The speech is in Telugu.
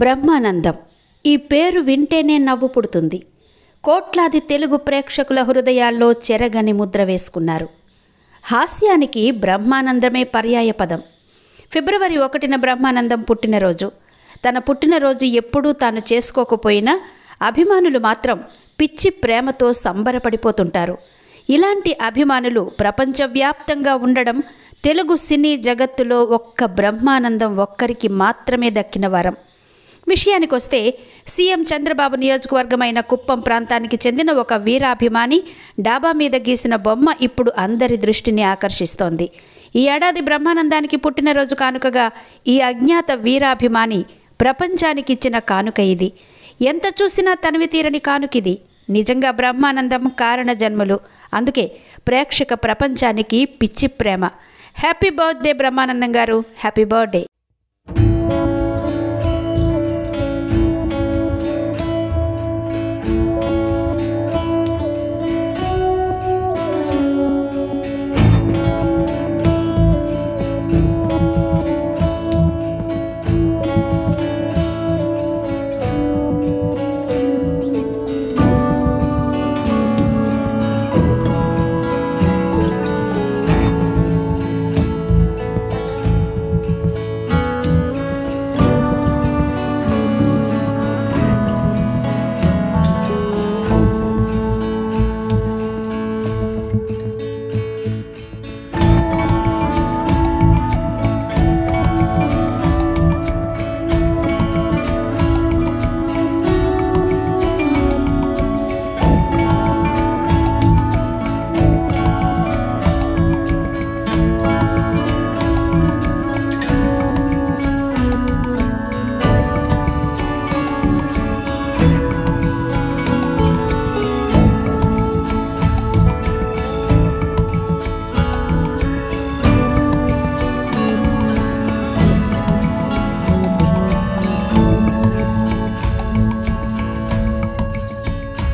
బ్రహ్మానందం ఈ పేరు వింటేనే నవ్వు పుడుతుంది. కోట్లాది తెలుగు ప్రేక్షకుల హృదయాల్లో చెరగని ముద్ర వేసుకున్నారు. హాస్యానికి బ్రహ్మానందమే పర్యాయపదం. ఫిబ్రవరి 1న బ్రహ్మానందం పుట్టినరోజు. తన పుట్టినరోజు ఎప్పుడూ తాను చేసుకోకపోయినా అభిమానులు మాత్రం పిచ్చి ప్రేమతో సంబరపడిపోతుంటారు. ఇలాంటి అభిమానులు ప్రపంచవ్యాప్తంగా ఉండడం తెలుగు సినీ జగత్తులో ఒక్క బ్రహ్మానందం ఒక్కరికి మాత్రమే దక్కిన వరం. విషయానికొస్తే సీఎం చంద్రబాబు నియోజకవర్గమైన కుప్పం ప్రాంతానికి చెందిన ఒక వీరాభిమాని డాబా మీద గీసిన బొమ్మ ఇప్పుడు అందరి దృష్టిని ఆకర్షిస్తోంది. ఈ ఏడాది బ్రహ్మానందానికి పుట్టినరోజు కానుకగా ఈ అజ్ఞాత వీరాభిమాని ప్రపంచానికి ఇచ్చిన కానుక ఇది. ఎంత చూసినా తనివి తీరని కానుకిది. నిజంగా బ్రహ్మానందం కారణ జన్ములు. అందుకే ప్రేక్షక ప్రపంచానికి పిచ్చి ప్రేమ. హ్యాపీ బర్త్డే బ్రహ్మానందం గారు, హ్యాపీ బర్త్డే.